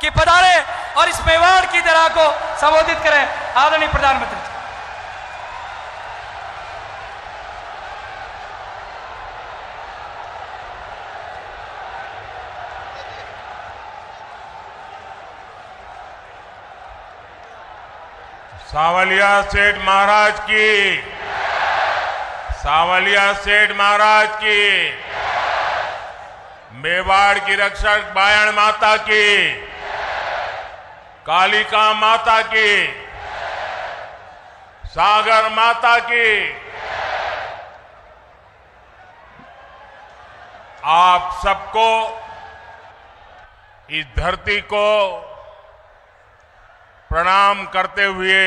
कि पधारे और इस मेवाड़ की तरह को संबोधित करें। आदरणीय प्रधानमंत्री जी। सावलिया सेठ महाराज की, सावलिया सेठ महाराज की, मेवाड़ की रक्षक बायण माता की, कालिका माता की, सागर माता की। आप सबको, इस धरती को प्रणाम करते हुए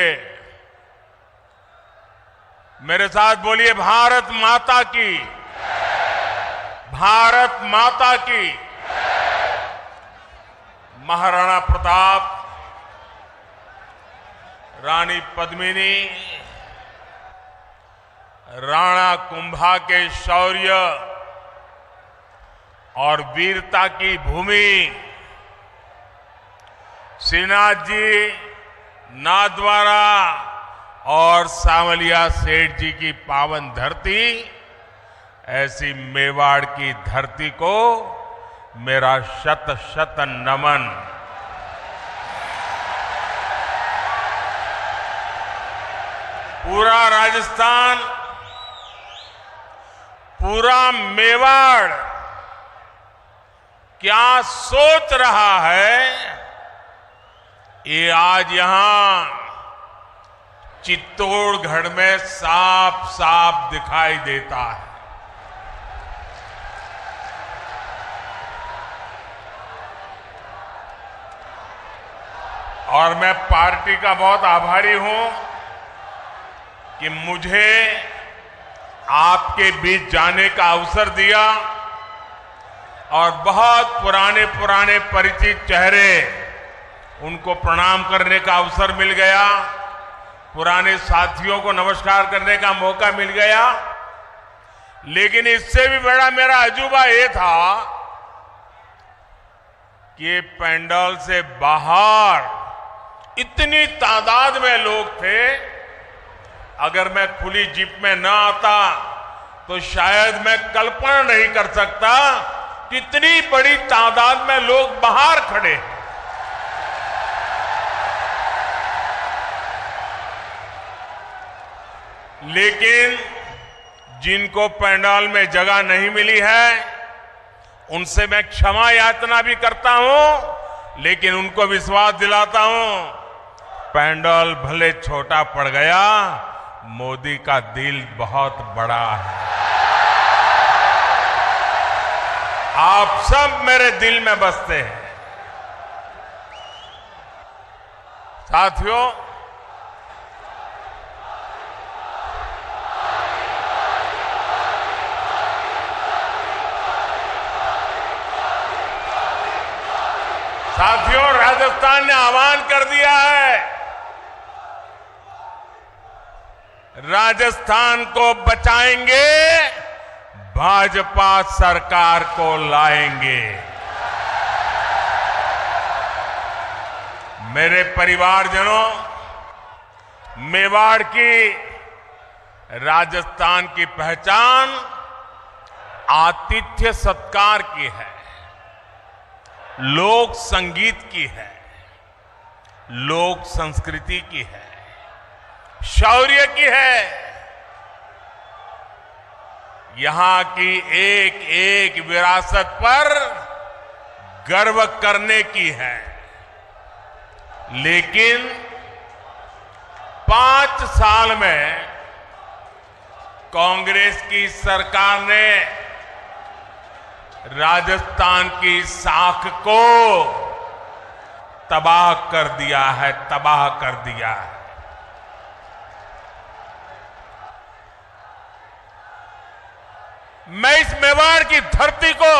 मेरे साथ बोलिए, भारत माता की, भारत माता की। महाराणा प्रताप, रानी पद्मिनी, राणा कुंभा के शौर्य और वीरता की भूमि, श्रीनाथ जी, नाथद्वारा और सांवलिया सेठ जी की पावन धरती, ऐसी मेवाड़ की धरती को मेरा शत शत नमन। पूरा राजस्थान, पूरा मेवाड़ क्या सोच रहा है, ये आज यहां चित्तौड़गढ़ में साफ साफ दिखाई देता है। और मैं पार्टी का बहुत आभारी हूं कि मुझे आपके बीच जाने का अवसर दिया और बहुत पुराने पुराने परिचित चेहरे, उनको प्रणाम करने का अवसर मिल गया, पुराने साथियों को नमस्कार करने का मौका मिल गया। लेकिन इससे भी बड़ा मेरा अजूबा ये था कि पंडाल से बाहर इतनी तादाद में लोग थे, अगर मैं खुली जीप में न आता तो शायद मैं कल्पना नहीं कर सकता कितनी बड़ी तादाद में लोग बाहर खड़े हैं। लेकिन जिनको पंडाल में जगह नहीं मिली है, उनसे मैं क्षमा याचना भी करता हूं, लेकिन उनको विश्वास दिलाता हूं, पंडाल भले छोटा पड़ गया, मोदी का दिल बहुत बड़ा है। आप सब मेरे दिल में बसते हैं। साथियों, राजस्थान ने आह्वान कर दिया है, राजस्थान को बचाएंगे, भाजपा सरकार को लाएंगे। मेरे परिवारजनों, मेवाड़ की, राजस्थान की पहचान आतिथ्य सत्कार की है, लोक संगीत की है, लोक संस्कृति की है, शौर्य की है। यहां की एक एक विरासत पर गर्व करने की है। लेकिन 5 साल में कांग्रेस की सरकार ने राजस्थान की साख को तबाह कर दिया है, तबाह कर दिया है। मैं इस मेवाड़ की धरती को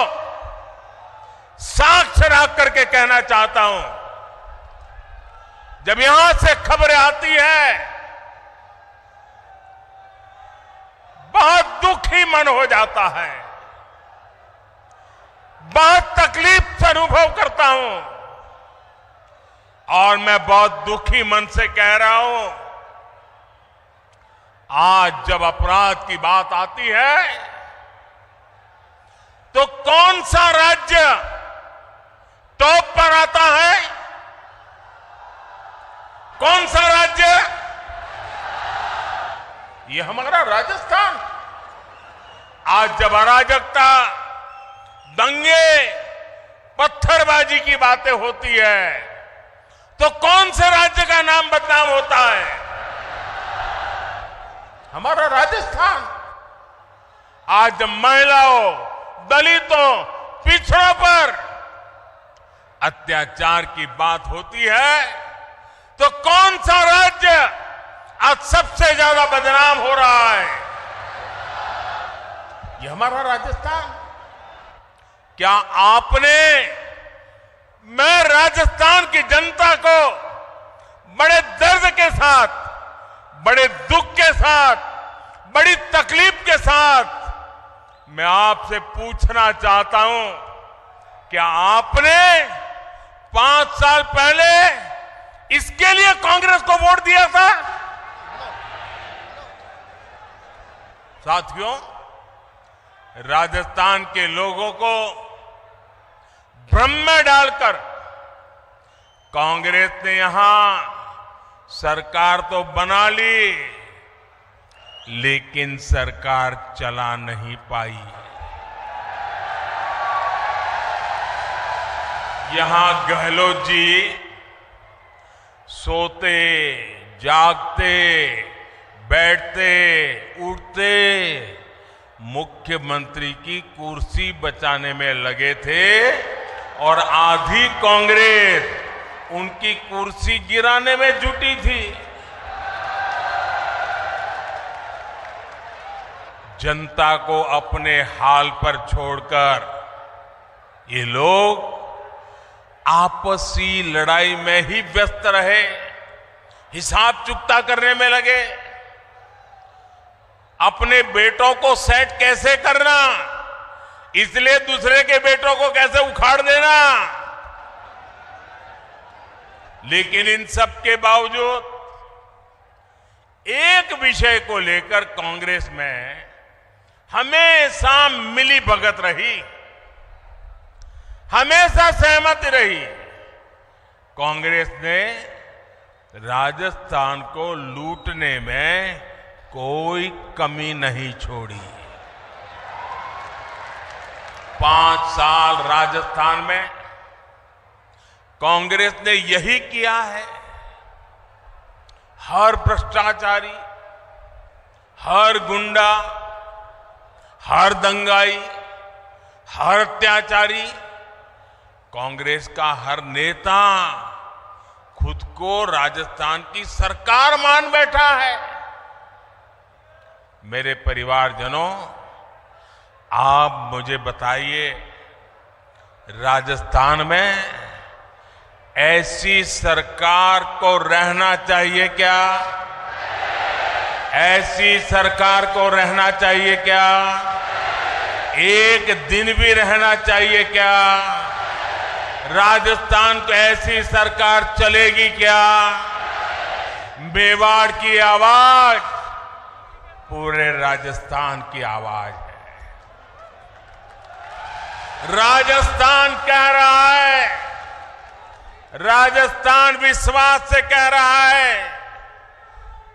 साक्ष्य रख करके कहना चाहता हूं, जब यहां से खबरें आती है, बहुत दुखी मन हो जाता है, बहुत तकलीफ से अनुभव करता हूं और मैं बहुत दुखी मन से कह रहा हूं, आज जब अपराध की बात आती है तो कौन सा राज्य टॉप पर आता है? कौन सा राज्य? ये हमारा राजस्थान। आज जब अराजकता, दंगे, पत्थरबाजी की बातें होती है तो कौन से राज्य का नाम बदनाम होता है? हमारा राजस्थान। आज जब महिलाओं, दलितों, पिछड़ों पर अत्याचार की बात होती है तो कौन सा राज्य आज सबसे ज्यादा बदनाम हो रहा है? ये हमारा राजस्थान। क्या आपने, मैं राजस्थान की जनता को बड़े दर्द के साथ, बड़े दुख के साथ, बड़ी तकलीफ के साथ मैं आपसे पूछना चाहता हूं, क्या आपने 5 साल पहले इसके लिए कांग्रेस को वोट दिया था? साथियों, राजस्थान के लोगों को भ्रम में डालकर कांग्रेस ने यहां सरकार तो बना ली, लेकिन सरकार चला नहीं पाई। यहां गहलोत जी सोते, जागते, बैठते, उठते मुख्यमंत्री की कुर्सी बचाने में लगे थे और आधी कांग्रेस उनकी कुर्सी गिराने में जुटी थी। जनता को अपने हाल पर छोड़कर ये लोग आपसी लड़ाई में ही व्यस्त रहे, हिसाब चुकता करने में लगे। अपने बेटों को सेट कैसे करना, इसलिए दूसरे के बेटों को कैसे उखाड़ देना। लेकिन इन सब के बावजूद एक विषय को लेकर कांग्रेस में हमेशा मिली भगत रही, हमेशा सहमति रही। कांग्रेस ने राजस्थान को लूटने में कोई कमी नहीं छोड़ी। 5 साल राजस्थान में कांग्रेस ने यही किया है। हर भ्रष्टाचारी, हर गुंडा, हर दंगाई, हर अत्याचारी, कांग्रेस का हर नेता खुद को राजस्थान की सरकार मान बैठा है। मेरे परिवारजनों, आप मुझे बताइए, राजस्थान में ऐसी सरकार को रहना चाहिए क्या? ऐसी सरकार को रहना चाहिए क्या? एक दिन भी रहना चाहिए क्या? राजस्थान को ऐसी सरकार चलेगी क्या? मेवाड़ की आवाज पूरे राजस्थान की आवाज है। राजस्थान कह रहा है, राजस्थान विश्वास से कह रहा है,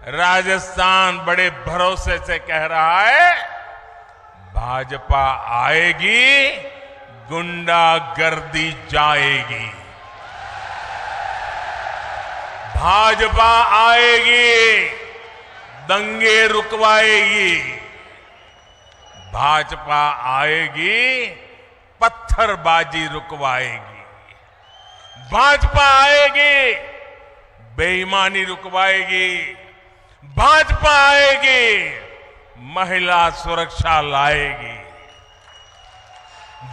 राजस्थान बड़े भरोसे से कह रहा है, भाजपा आएगी, गुंडागर्दी जाएगी। भाजपा आएगी, दंगे रुकवाएगी। भाजपा आएगी, पत्थरबाजी रुकवाएगी। भाजपा आएगी, बेईमानी रुकवाएगी। भाजपा आएगी, महिला सुरक्षा लाएगी।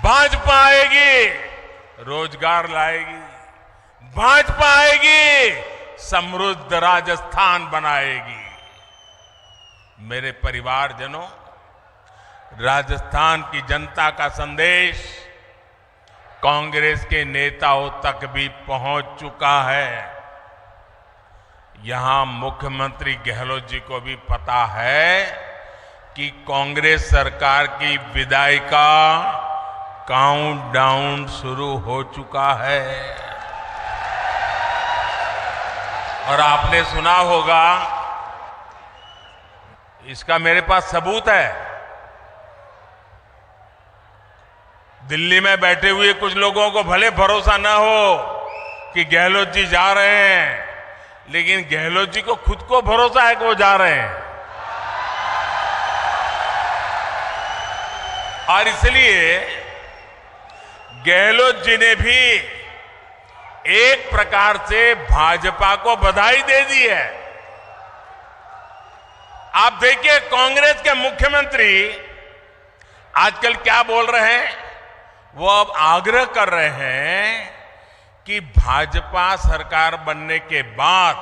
भाजपा आएगी, रोजगार लाएगी। भाजपा आएगी, समृद्ध राजस्थान बनाएगी। मेरे परिवारजनों, राजस्थान की जनता का संदेश कांग्रेस के नेताओं तक भी पहुंच चुका है। यहां मुख्यमंत्री गहलोत जी को भी पता है कि कांग्रेस सरकार की विदाई का काउंटडाउन शुरू हो चुका है। और आपने सुना होगा, इसका मेरे पास सबूत है। दिल्ली में बैठे हुए कुछ लोगों को भले भरोसा ना हो कि गहलोत जी जा रहे हैं, लेकिन गहलोत जी को खुद को भरोसा है कि वो जा रहे हैं। और इसलिए गहलोत जी ने भी एक प्रकार से भाजपा को बधाई दे दी है। आप देखिए, कांग्रेस के मुख्यमंत्री आजकल क्या बोल रहे हैं? वो अब आग्रह कर रहे हैं कि भाजपा सरकार बनने के बाद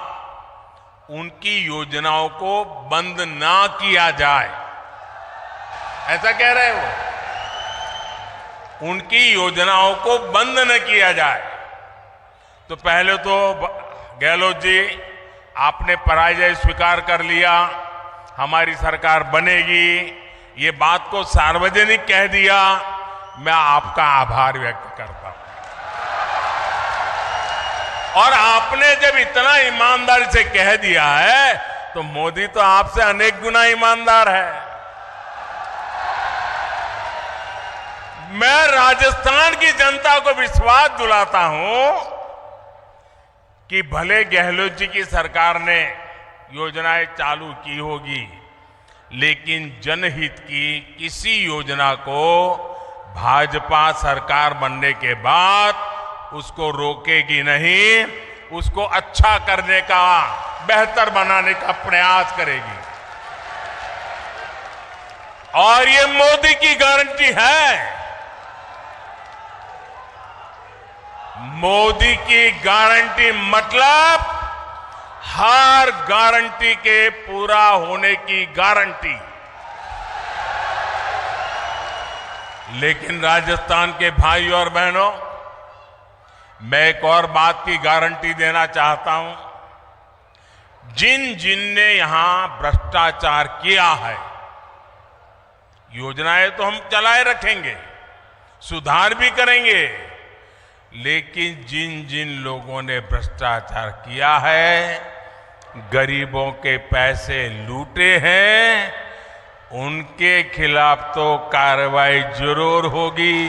उनकी योजनाओं को बंद ना किया जाए। ऐसा कह रहे हो, उनकी योजनाओं को बंद न किया जाए। तो पहले तो गहलोत जी, आपने पराजय स्वीकार कर लिया, हमारी सरकार बनेगी, ये बात को सार्वजनिक कह दिया। मैं आपका आभार व्यक्त करता हूं। और आपने जब इतना ईमानदारी से कह दिया है, तो मोदी तो आपसे अनेक गुना ईमानदार है। मैं राजस्थान की जनता को विश्वास दिलाता हूं कि भले गहलोत जी की सरकार ने योजनाएं चालू की होगी, लेकिन जनहित की किसी योजना को भाजपा सरकार बनने के बाद उसको रोकेगी नहीं, उसको अच्छा करने का, बेहतर बनाने का प्रयास करेगी। और ये मोदी की गारंटी है। मोदी की गारंटी मतलब हर गारंटी के पूरा होने की गारंटी। लेकिन राजस्थान के भाई और बहनों, मैं एक और बात की गारंटी देना चाहता हूं। जिन जिन ने यहां भ्रष्टाचार किया है, योजनाएं तो हम चलाए रखेंगे, सुधार भी करेंगे, लेकिन जिन जिन लोगों ने भ्रष्टाचार किया है, गरीबों के पैसे लूटे हैं, उनके खिलाफ तो कार्रवाई जरूर होगी।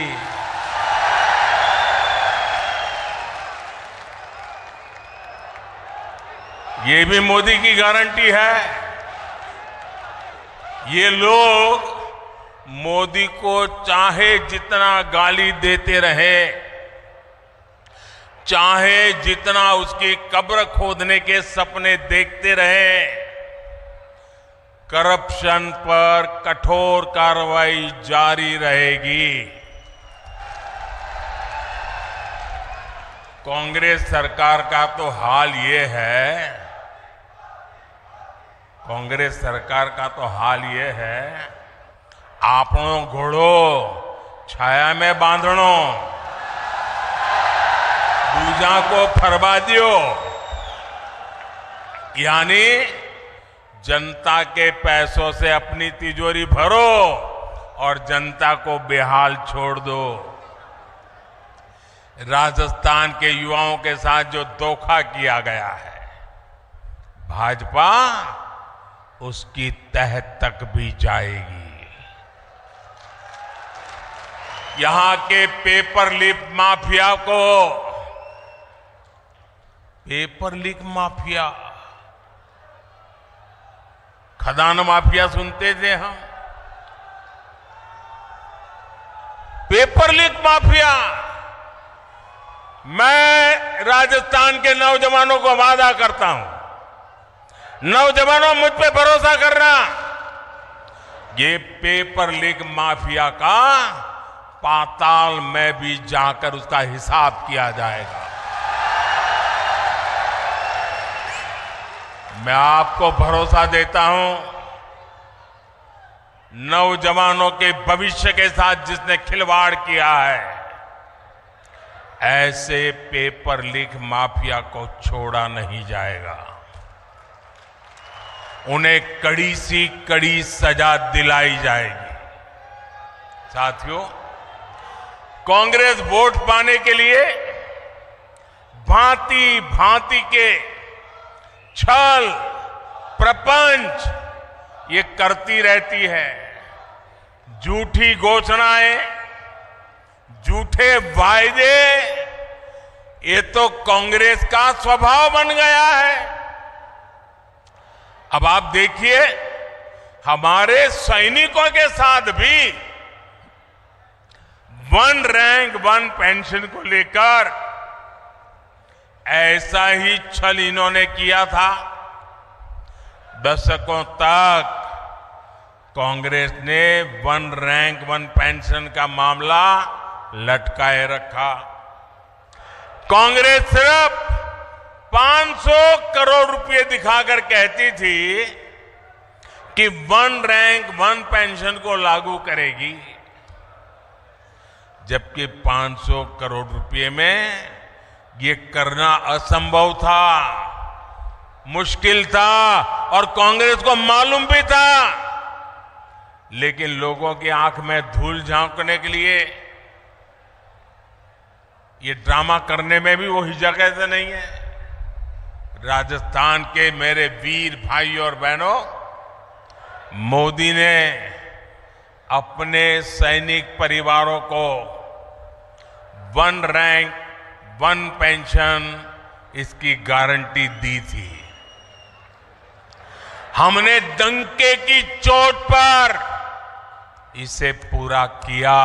ये भी मोदी की गारंटी है। ये लोग मोदी को चाहे जितना गाली देते रहे, चाहे जितना उसकी कब्र खोदने के सपने देखते रहे, करप्शन पर कठोर कार्रवाई जारी रहेगी। कांग्रेस सरकार का तो हाल ये है, कांग्रेस सरकार का तो हाल ये है, आपनो घोड़ो छाया में बांधणो, दूजा को फरवा दियो। यानी जनता के पैसों से अपनी तिजोरी भरो और जनता को बेहाल छोड़ दो। राजस्थान के युवाओं के साथ जो धोखा किया गया है, भाजपा उसकी तह तक भी जाएगी। यहां के पेपर लीक माफिया को, पेपर लीक माफिया, खदान माफिया सुनते थे हम, पेपर लीक माफिया। मैं राजस्थान के नौजवानों को वादा करता हूं, नौजवानों मुझ पे भरोसा करना, ये पेपर लीक माफिया का पाताल में भी जाकर उसका हिसाब किया जाएगा। मैं आपको भरोसा देता हूं, नौजवानों के भविष्य के साथ जिसने खिलवाड़ किया है, ऐसे पेपर लीक माफिया को छोड़ा नहीं जाएगा। उन्हें कड़ी सी कड़ी सजा दिलाई जाएगी। साथियों, कांग्रेस वोट पाने के लिए भांति भांति के छल प्रपंच ये करती रहती है। झूठी घोषणाएं, झूठे वायदे, ये तो कांग्रेस का स्वभाव बन गया है। अब आप देखिए, हमारे सैनिकों के साथ भी वन रैंक वन पेंशन को लेकर ऐसा ही छल इन्होंने किया था। दशकों तक कांग्रेस ने वन रैंक वन पेंशन का मामला लटकाए रखा। कांग्रेस सिर्फ 500 करोड़ रुपए दिखाकर कहती थी कि वन रैंक वन पेंशन को लागू करेगी, जबकि 500 करोड़ रुपए में ये करना असंभव था, मुश्किल था और कांग्रेस को मालूम भी था। लेकिन लोगों की आंख में धूल झांकने के लिए ये ड्रामा करने में भी वो हिचक से नहीं है। राजस्थान के मेरे वीर भाई और बहनों, मोदी ने अपने सैनिक परिवारों को वन रैंक वन पेंशन इसकी गारंटी दी थी। हमने डंके की चोट पर इसे पूरा किया।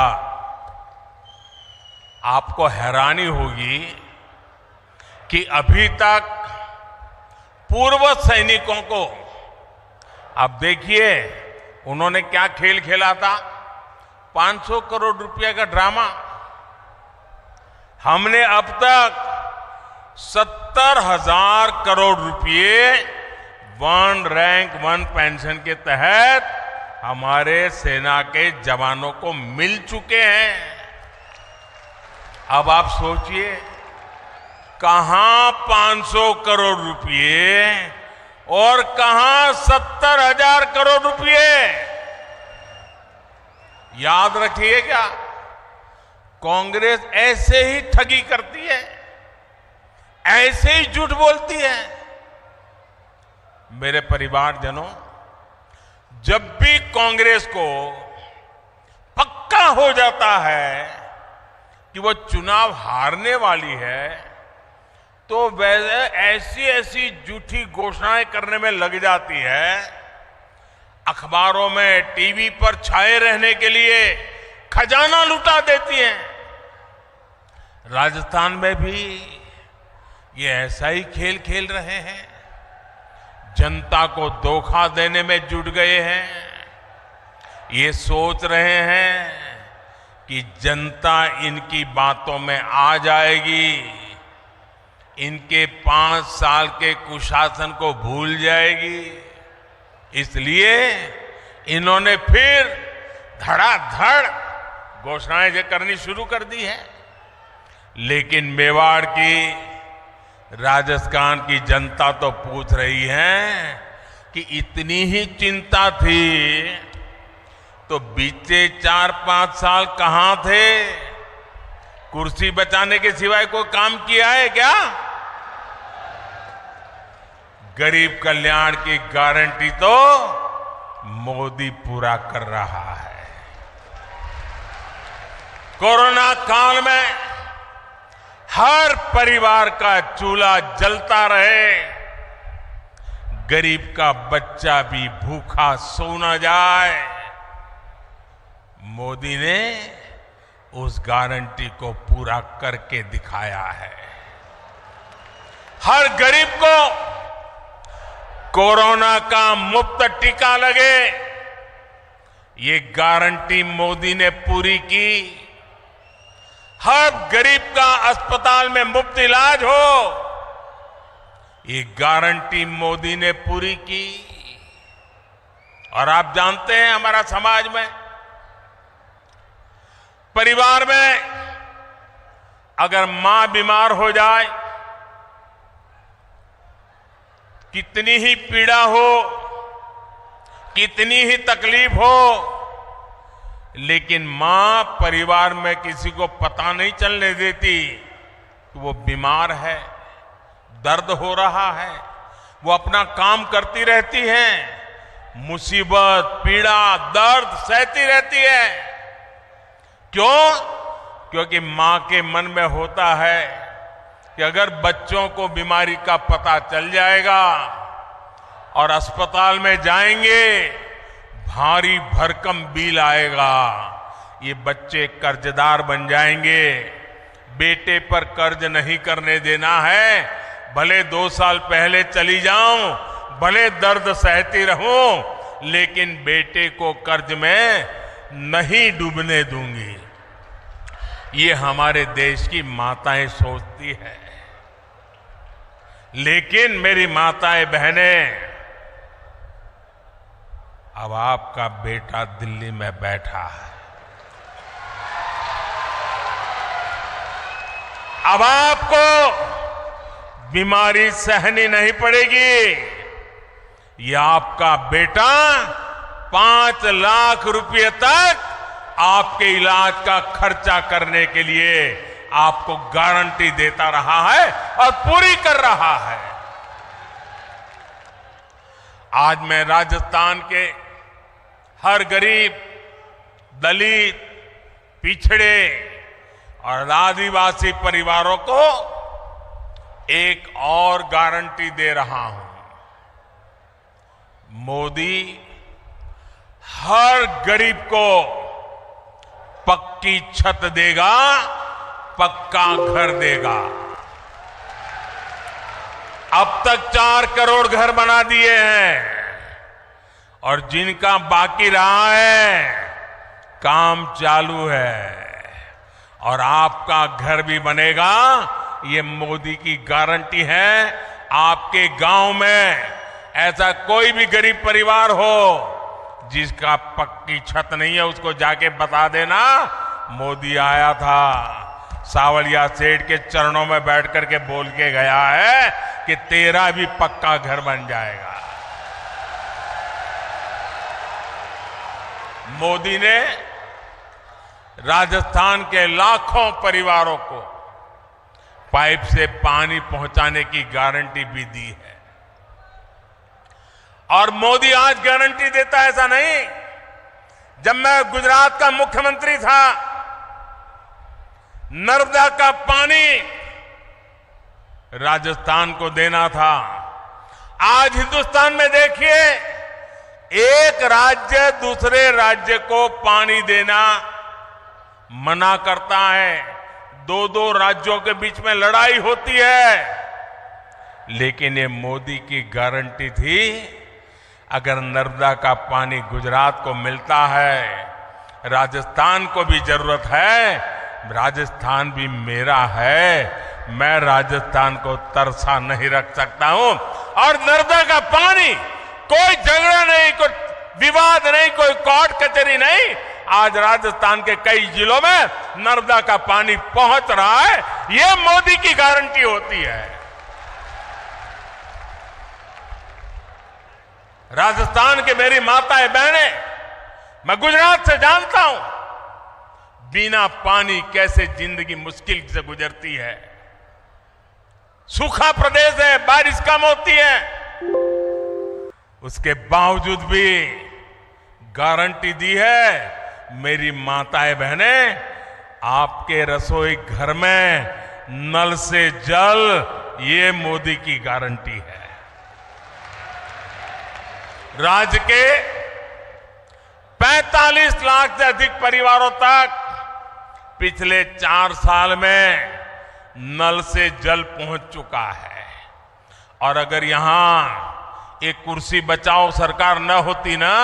आपको हैरानी होगी कि अभी तक पूर्व सैनिकों को, अब देखिए उन्होंने क्या खेल खेला था, 500 करोड़ रुपए का ड्रामा। हमने अब तक 70,000 करोड़ रुपए वन रैंक वन पेंशन के तहत हमारे सेना के जवानों को मिल चुके हैं। अब आप सोचिए, कहां 500 करोड़ रुपए और कहां 70,000 करोड़ रुपए। याद रखिएगा, कांग्रेस ऐसे ही ठगी करती है, ऐसे ही झूठ बोलती है। मेरे परिवारजनों, जब भी कांग्रेस को पक्का हो जाता है कि वो चुनाव हारने वाली है, तो वैसे ऐसी ऐसी झूठी घोषणाएं करने में लग जाती है। अखबारों में, टीवी पर छाए रहने के लिए खजाना लुटा देती हैं। राजस्थान में भी ये ऐसा ही खेल खेल रहे हैं, जनता को धोखा देने में जुट गए हैं। ये सोच रहे हैं कि जनता इनकी बातों में आ जाएगी, इनके 5 साल के कुशासन को भूल जाएगी। इसलिए इन्होंने फिर धड़ाधड़ घोषणाएं करनी शुरू कर दी है। लेकिन मेवाड़ की, राजस्थान की जनता तो पूछ रही है कि इतनी ही चिंता थी तो बीते 4-5 साल कहां थे? कुर्सी बचाने के सिवाय कोई काम किया है क्या? गरीब कल्याण की गारंटी तो मोदी पूरा कर रहा है। कोरोना काल में हर परिवार का चूल्हा जलता रहे, गरीब का बच्चा भी भूखा सो न जाए, मोदी ने उस गारंटी को पूरा करके दिखाया है। हर गरीब को कोरोना का मुफ्त टीका लगे, ये गारंटी मोदी ने पूरी की। हर गरीब का अस्पताल में मुफ्त इलाज हो, ये गारंटी मोदी ने पूरी की। और आप जानते हैं, हमारा समाज में, परिवार में अगर मां बीमार हो जाए, कितनी ही पीड़ा हो, कितनी ही तकलीफ हो, लेकिन मां परिवार में किसी को पता नहीं चलने देती कि वो बीमार है, दर्द हो रहा है। वो अपना काम करती रहती है, मुसीबत, पीड़ा, दर्द सहती रहती है। क्यों? क्योंकि मां के मन में होता है कि अगर बच्चों को बीमारी का पता चल जाएगा और अस्पताल में जाएंगे, भारी भरकम बिल आएगा, ये बच्चे कर्जदार बन जाएंगे। बेटे पर कर्ज नहीं करने देना है, भले 2 साल पहले चली जाऊं, भले दर्द सहती रहूं, लेकिन बेटे को कर्ज में नहीं डूबने दूंगी। ये हमारे देश की माताएं सोचती है। लेकिन मेरी माताएं बहनें, अब आपका बेटा दिल्ली में बैठा है, अब आपको बीमारी सहनी नहीं पड़ेगी। ये आपका बेटा 5 लाख रुपए तक आपके इलाज का खर्चा करने के लिए आपको गारंटी देता रहा है और पूरी कर रहा है। आज मैं राजस्थान के हर गरीब, दलित, पिछड़े और आदिवासी परिवारों को एक और गारंटी दे रहा हूं। मोदी हर गरीब को पक्की छत देगा, पक्का घर देगा। अब तक 4 करोड़ घर बना दिए हैं और जिनका बाकी रहा है, काम चालू है। और आपका घर भी बनेगा, ये मोदी की गारंटी है। आपके गांव में ऐसा कोई भी गरीब परिवार हो जिसका पक्की छत नहीं है, उसको जाके बता देना, मोदी आया था, सावलिया सेठ के चरणों में बैठ करके बोल के गया है कि तेरा भी पक्का घर बन जाएगा। मोदी ने राजस्थान के लाखों परिवारों को पाइप से पानी पहुंचाने की गारंटी भी दी है। और मोदी आज गारंटी देता है ऐसा नहीं। जब मैं गुजरात का मुख्यमंत्री था, नर्मदा का पानी राजस्थान को देना था। आज हिंदुस्तान में देखिए, एक राज्य दूसरे राज्य को पानी देना मना करता है। 2-2 राज्यों के बीच में लड़ाई होती है। लेकिन ये मोदी की गारंटी थी, अगर नर्मदा का पानी गुजरात को मिलता है, राजस्थान को भी जरूरत है, राजस्थान भी मेरा है, मैं राजस्थान को तरसा नहीं रख सकता हूं। और नर्मदा का पानी, कोई झगड़ा नहीं, कोई विवाद नहीं, कोई कोर्ट कचहरी नहीं, आज राजस्थान के कई जिलों में नर्मदा का पानी पहुंच रहा है। यह मोदी की गारंटी होती है। राजस्थान के मेरी माताएं बहनें, मैं गुजरात से जानता हूं बिना पानी कैसे जिंदगी मुश्किल से गुजरती है। सूखा प्रदेश है, बारिश कम होती है, उसके बावजूद भी गारंटी दी है। मेरी माताएं बहनें, आपके रसोई घर में नल से जल, ये मोदी की गारंटी है। राज्य के 45 लाख से अधिक परिवारों तक पिछले 4 साल में नल से जल पहुंच चुका है। और अगर यहां एक कुर्सी बचाओ सरकार न होती ना,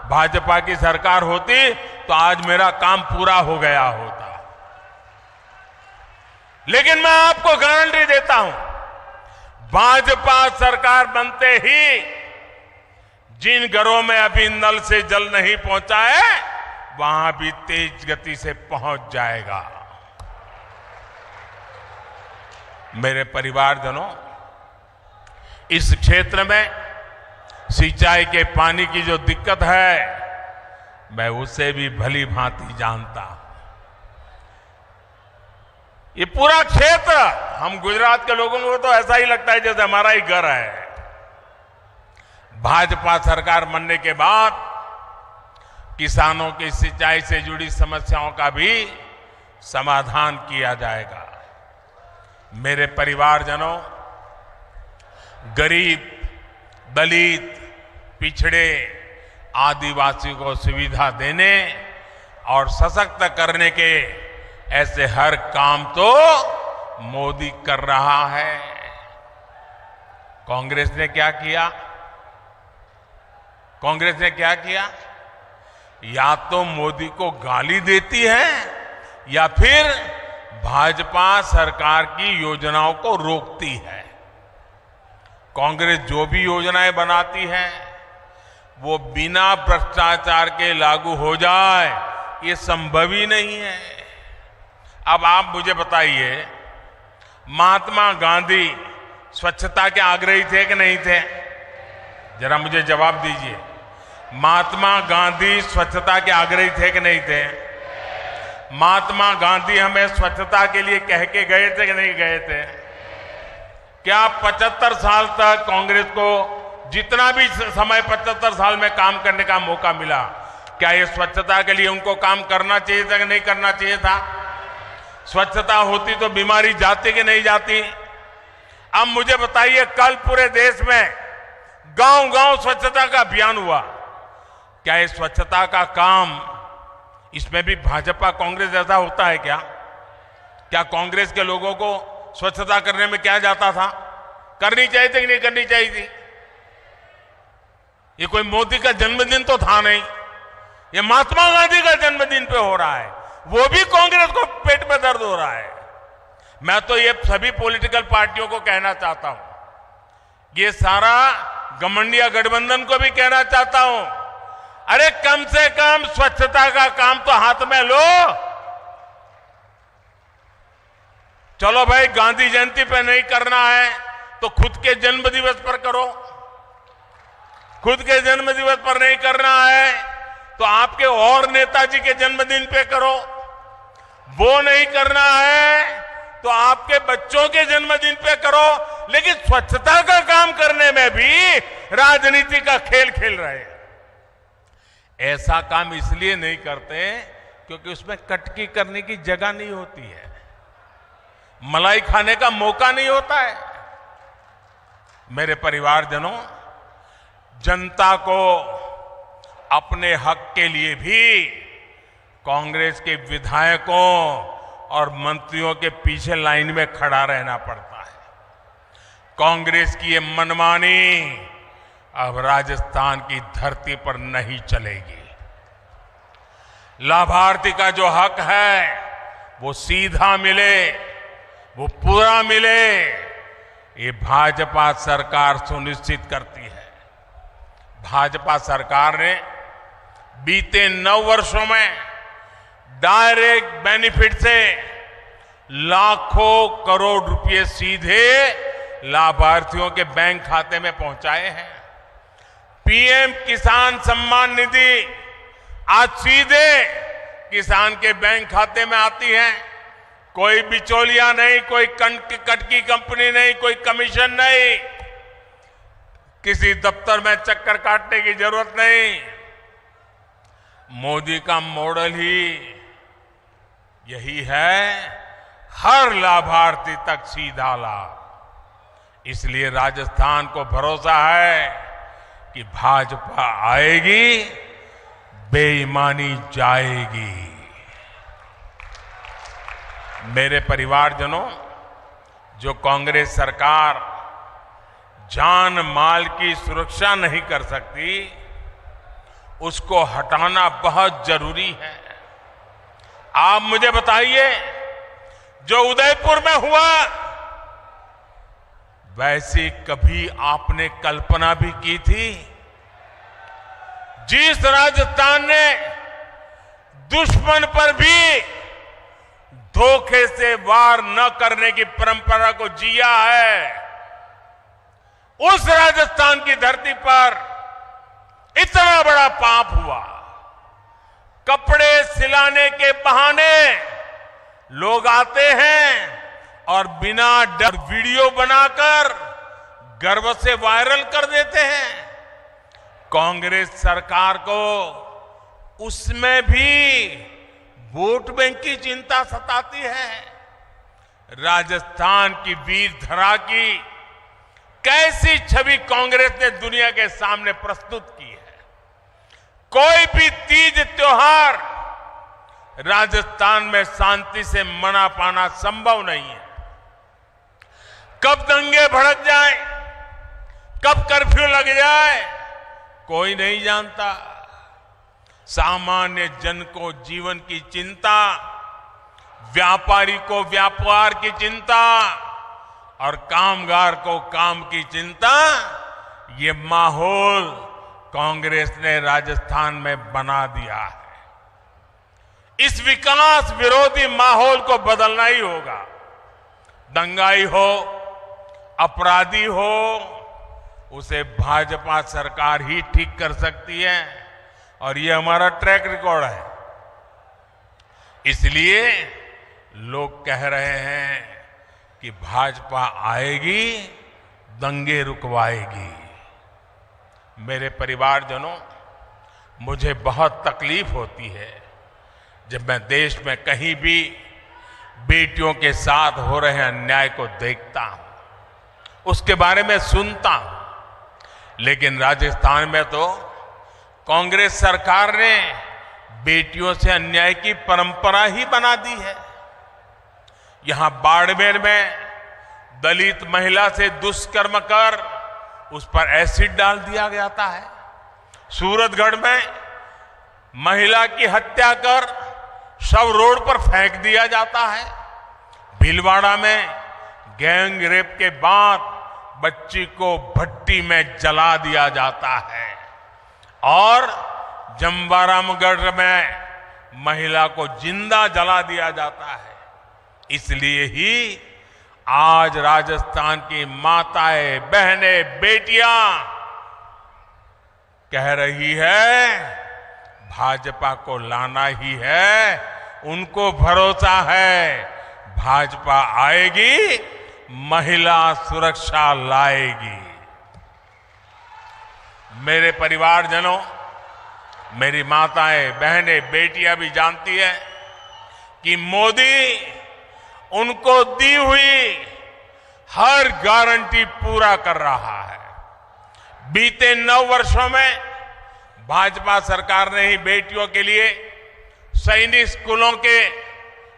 भाजपा की सरकार होती, तो आज मेरा काम पूरा हो गया होता। लेकिन मैं आपको गारंटी देता हूं, भाजपा सरकार बनते ही जिन घरों में अभी नल से जल नहीं पहुंचा है, वहां भी तेज गति से पहुंच जाएगा। मेरे परिवारजनों, इस क्षेत्र में सिंचाई के पानी की जो दिक्कत है मैं उसे भी भली भांति जानता हूं। ये पूरा क्षेत्र, हम गुजरात के लोगों को तो ऐसा ही लगता है जैसे हमारा ही घर है। भाजपा सरकार बनने के बाद किसानों की सिंचाई से जुड़ी समस्याओं का भी समाधान किया जाएगा। मेरे परिवारजनों, गरीब, दलित, पिछड़े, आदिवासी को सुविधा देने और सशक्त करने के ऐसे हर काम तो मोदी कर रहा है। कांग्रेस ने क्या किया? कांग्रेस ने क्या किया? या तो मोदी को गाली देती है या फिर भाजपा सरकार की योजनाओं को रोकती है। कांग्रेस जो भी योजनाएं बनाती है वो बिना भ्रष्टाचार के लागू हो जाए, ये संभव ही नहीं है। अब आप मुझे बताइए, महात्मा गांधी स्वच्छता के आग्रही थे कि नहीं थे? जरा मुझे जवाब दीजिए। महात्मा गांधी स्वच्छता के आग्रही थे कि नहीं थे? महात्मा गांधी हमें स्वच्छता के लिए कह के गए थे कि नहीं गए थे? क्या 75 साल तक कांग्रेस को जितना भी समय 75 साल में काम करने का मौका मिला, क्या ये स्वच्छता के लिए उनको काम करना चाहिए था कि नहीं करना चाहिए था? स्वच्छता होती तो बीमारी जाती कि नहीं जाती? अब मुझे बताइए, कल पूरे देश में गांव-गांव स्वच्छता का अभियान हुआ। क्या ये स्वच्छता का काम, इसमें भी भाजपा कांग्रेस ऐसा होता है क्या? क्या कांग्रेस के लोगों को स्वच्छता करने में क्या जाता था? करनी चाहिए थी कि नहीं करनी चाहिए थी? ये कोई मोदी का जन्मदिन तो था नहीं, ये महात्मा गांधी का जन्मदिन पे हो रहा है, वो भी कांग्रेस को पेट में दर्द हो रहा है। मैं तो ये सभी पॉलिटिकल पार्टियों को कहना चाहता हूं, ये सारा गठबंधन गठबंधन को भी कहना चाहता हूं, अरे कम से कम स्वच्छता का काम तो हाथ में लो। चलो भाई, गांधी जयंती पे नहीं करना है तो खुद के जन्मदिवस पर करो। खुद के जन्मदिवस पर नहीं करना है तो आपके और नेताजी के जन्मदिन पे करो। वो नहीं करना है तो आपके बच्चों के जन्मदिन पे करो। लेकिन स्वच्छता का काम करने में भी राजनीति का खेल खेल रहे हैं। ऐसा काम इसलिए नहीं करते क्योंकि उसमें कटकी करने की जगह नहीं होती है, मलाई खाने का मौका नहीं होता है। मेरे परिवारजनों, जनता को अपने हक के लिए भी कांग्रेस के विधायकों और मंत्रियों के पीछे लाइन में खड़ा रहना पड़ता है। कांग्रेस की ये मनमानी अब राजस्थान की धरती पर नहीं चलेगी। लाभार्थी का जो हक है वो सीधा मिले, वो पूरा मिले, ये भाजपा सरकार सुनिश्चित करती है। भाजपा सरकार ने बीते 9 वर्षों में डायरेक्ट बेनिफिट से लाखों करोड़ रुपए सीधे लाभार्थियों के बैंक खाते में पहुंचाए हैं। पीएम किसान सम्मान निधि आज सीधे किसान के बैंक खाते में आती है। कोई बिचौलिया नहीं, कोई कटकी कंपनी नहीं, कोई कमीशन नहीं, किसी दफ्तर में चक्कर काटने की जरूरत नहीं। मोदी का मॉडल ही यही है, हर लाभार्थी तक सीधा लाभ। इसलिए राजस्थान को भरोसा है कि भाजपा आएगी, बेईमानी जाएगी। मेरे परिवारजनों, जो कांग्रेस सरकार जान माल की सुरक्षा नहीं कर सकती, उसको हटाना बहुत जरूरी है। आप मुझे बताइए, जो उदयपुर में हुआ वैसी कभी आपने कल्पना भी की थी? जिस राजस्थान ने दुश्मन पर भी धोखे से वार न करने की परंपरा को जिया है, उस राजस्थान की धरती पर इतना बड़ा पाप हुआ। कपड़े सिलाने के बहाने लोग आते हैं और बिना डर वीडियो बनाकर गर्व से वायरल कर देते हैं। कांग्रेस सरकार को उसमें भी वोट बैंक की चिंता सताती है। राजस्थान की वीर धरा की कैसी छवि कांग्रेस ने दुनिया के सामने प्रस्तुत की है। कोई भी तीज त्योहार राजस्थान में शांति से मना पाना संभव नहीं है। कब दंगे भड़क जाए, कब कर्फ्यू लग जाए, कोई नहीं जानता। सामान्य जन को जीवन की चिंता, व्यापारी को व्यापार की चिंता और कामगार को काम की चिंता, ये माहौल कांग्रेस ने राजस्थान में बना दिया है। इस विकास विरोधी माहौल को बदलना ही होगा। दंगाई हो, अपराधी हो, उसे भाजपा सरकार ही ठीक कर सकती है और ये हमारा ट्रैक रिकॉर्ड है। इसलिए लोग कह रहे हैं कि भाजपा आएगी, दंगे रुकवाएगी। मेरे परिवारजनों, मुझे बहुत तकलीफ होती है जब मैं देश में कहीं भी बेटियों के साथ हो रहे अन्याय को देखता हूं, उसके बारे में सुनता हूं। लेकिन राजस्थान में तो कांग्रेस सरकार ने बेटियों से अन्याय की परंपरा ही बना दी है। यहां बाड़मेर में दलित महिला से दुष्कर्म कर उस पर एसिड डाल दिया जाता है। सूरतगढ़ में महिला की हत्या कर शव रोड पर फेंक दिया जाता है। भीलवाड़ा में गैंग रेप के बाद बच्ची को भट्टी में जला दिया जाता है और जमवारामगढ़ में महिला को जिंदा जला दिया जाता है। इसलिए ही आज राजस्थान की माताएं, बहनें, बेटियां कह रही है भाजपा को लाना ही है। उनको भरोसा है भाजपा आएगी, महिला सुरक्षा लाएगी। मेरे परिवारजनों, मेरी माताएं, बहनें, बेटियां भी जानती है कि मोदी उनको दी हुई हर गारंटी पूरा कर रहा है। बीते 9 वर्षों में भाजपा सरकार ने ही बेटियों के लिए सैनिक स्कूलों के,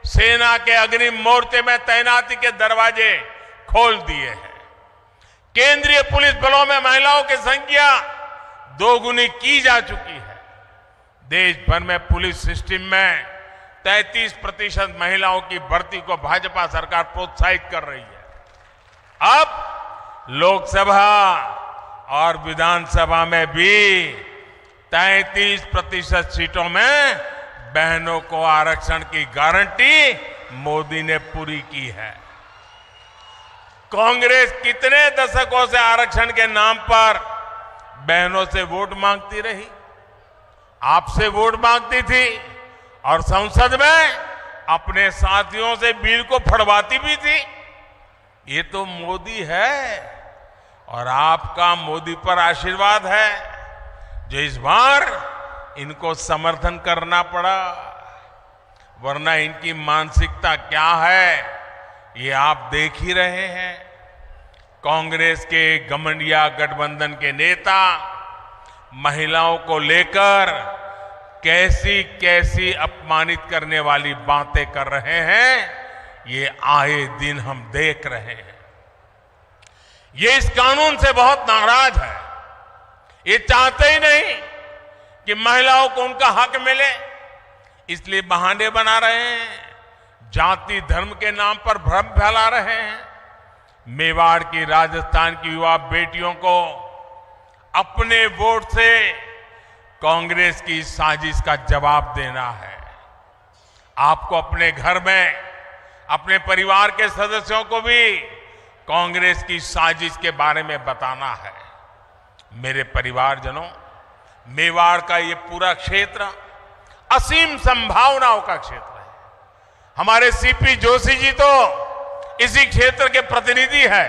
सेना के अग्रिम मोर्चे में तैनाती के दरवाजे खोल दिए हैं। केंद्रीय पुलिस बलों में महिलाओं की संख्या 2 गुनी की जा चुकी है। देश भर में पुलिस सिस्टम में 33% महिलाओं की भर्ती को भाजपा सरकार प्रोत्साहित कर रही है। अब लोकसभा और विधानसभा में भी 33% सीटों में बहनों को आरक्षण की गारंटी मोदी ने पूरी की है। कांग्रेस कितने दशकों से आरक्षण के नाम पर बहनों से वोट मांगती रही, आपसे वोट मांगती थी और संसद में अपने साथियों से बिल को फड़वाती भी थी। ये तो मोदी है और आपका मोदी पर आशीर्वाद है जो इस बार इनको समर्थन करना पड़ा, वरना इनकी मानसिकता क्या है ये आप देख ही रहे हैं। कांग्रेस के घमंडिया गठबंधन के नेता महिलाओं को लेकर कैसी कैसी अपमानित करने वाली बातें कर रहे हैं, ये आए दिन हम देख रहे हैं। ये इस कानून से बहुत नाराज है। ये चाहते ही नहीं कि महिलाओं को उनका हक मिले, इसलिए बहाने बना रहे हैं, जाति धर्म के नाम पर भ्रम फैला रहे हैं। मेवाड़ की, राजस्थान की युवा बेटियों को अपने वोट से कांग्रेस की साजिश का जवाब देना है। आपको अपने घर में अपने परिवार के सदस्यों को भी कांग्रेस की साजिश के बारे में बताना है। मेरे परिवारजनों, मेवाड़ का ये पूरा क्षेत्र असीम संभावनाओं का क्षेत्र है। हमारे सीपी जोशी जी तो इसी क्षेत्र के प्रतिनिधि हैं।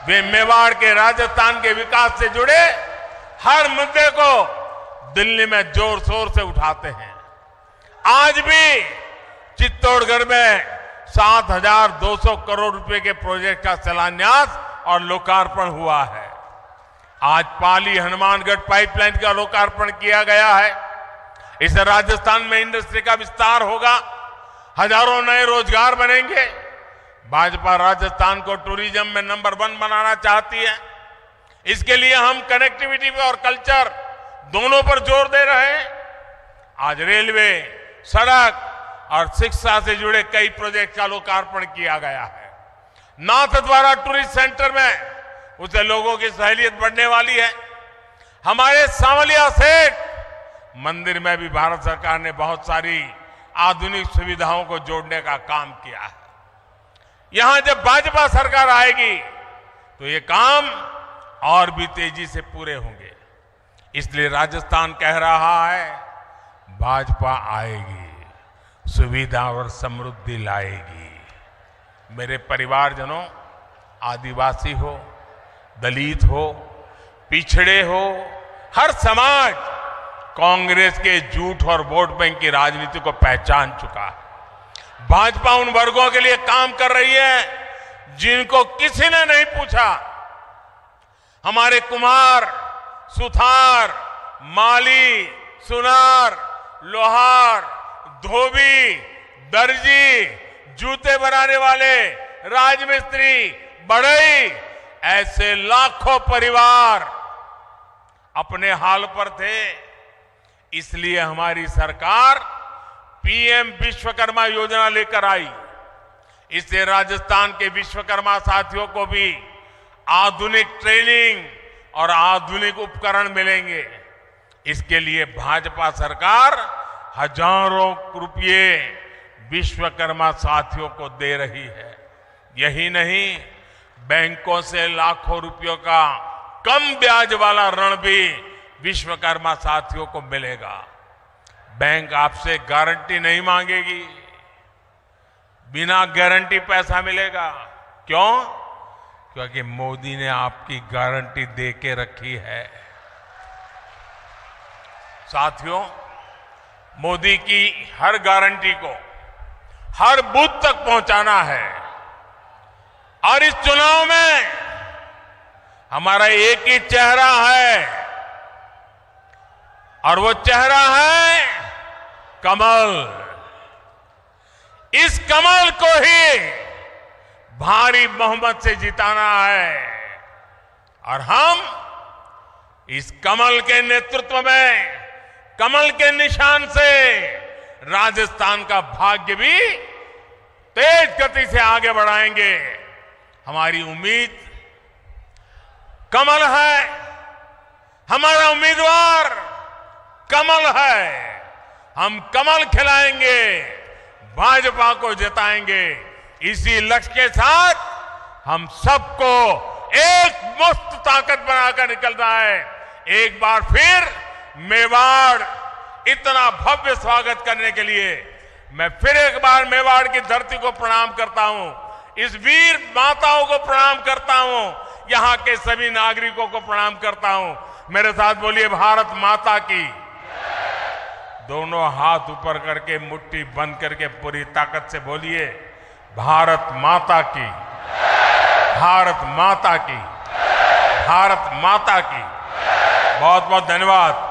वे मेवाड़ के राजस्थान के विकास से जुड़े हर मुद्दे को दिल्ली में जोर शोर से उठाते हैं। आज भी चित्तौड़गढ़ में 7,200 करोड़ रुपए के प्रोजेक्ट का शिलान्यास और लोकार्पण हुआ है। आज पाली हनुमानगढ़ पाइपलाइन का लोकार्पण किया गया है। इससे राजस्थान में इंडस्ट्री का विस्तार होगा, हजारों नए रोजगार बनेंगे। भाजपा राजस्थान को टूरिज्म में नंबर 1 बनाना चाहती है। इसके लिए हम कनेक्टिविटी और कल्चर दोनों पर जोर दे रहे हैं। आज रेलवे, सड़क और शिक्षा से जुड़े कई प्रोजेक्ट का लोकार्पण किया गया है। नाथद्वारा टूरिस्ट सेंटर में उससे लोगों की सहूलियत बढ़ने वाली है। हमारे सांवलिया सेठ मंदिर में भी भारत सरकार ने बहुत सारी आधुनिक सुविधाओं को जोड़ने का काम किया है। यहां जब भाजपा सरकार आएगी तो ये काम और भी तेजी से पूरे होंगे। इसलिए राजस्थान कह रहा है, भाजपा आएगी, सुविधा और समृद्धि लाएगी। मेरे परिवारजनों, आदिवासी हो, दलित हो, पिछड़े हो, हर समाज कांग्रेस के झूठ और वोट बैंक की राजनीति को पहचान चुका है। भाजपा उन वर्गों के लिए काम कर रही है जिनको किसी ने नहीं पूछा। हमारे कुम्हार, सुथार, माली, सुनार, लोहार, धोबी, दर्जी, जूते बनाने वाले, राजमिस्त्री, बढ़ई, ऐसे लाखों परिवार अपने हाल पर थे। इसलिए हमारी सरकार पीएम विश्वकर्मा योजना लेकर आई। इससे राजस्थान के विश्वकर्मा साथियों को भी आधुनिक ट्रेनिंग और आधुनिक उपकरण मिलेंगे। इसके लिए भाजपा सरकार हजारों रुपये विश्वकर्मा साथियों को दे रही है। यही नहीं, बैंकों से लाखों रुपयों का कम ब्याज वाला ऋण भी विश्वकर्मा साथियों को मिलेगा। बैंक आपसे गारंटी नहीं मांगेगी, बिना गारंटी पैसा मिलेगा। क्यों? क्योंकि मोदी ने आपकी गारंटी दे के रखी है। साथियों, मोदी की हर गारंटी को हर बूथ तक पहुंचाना है। और इस चुनाव में हमारा एक ही चेहरा है, और वो चेहरा है कमल। इस कमल को ही भारी बहुमत से जिताना है। और हम इस कमल के नेतृत्व में, कमल के निशान से राजस्थान का भाग्य भी तेज गति से आगे बढ़ाएंगे। हमारी उम्मीद कमल है, हमारा उम्मीदवार कमल है। हम कमल खिलाएंगे, भाजपा को जिताएंगे। इसी लक्ष्य के साथ हम सबको एक मुक्त ताकत बनाकर निकलना है। एक बार फिर मेवाड़ इतना भव्य स्वागत करने के लिए मैं फिर एक बार मेवाड़ की धरती को प्रणाम करता हूं। इस वीर माताओं को प्रणाम करता हूं, यहां के सभी नागरिकों को प्रणाम करता हूं। मेरे साथ बोलिए, भारत माता की। दोनों हाथ ऊपर करके मुट्ठी बंद करके पूरी ताकत से बोलिए, भारत माता की, भारत माता की, भारत माता की। बहुत बहुत धन्यवाद।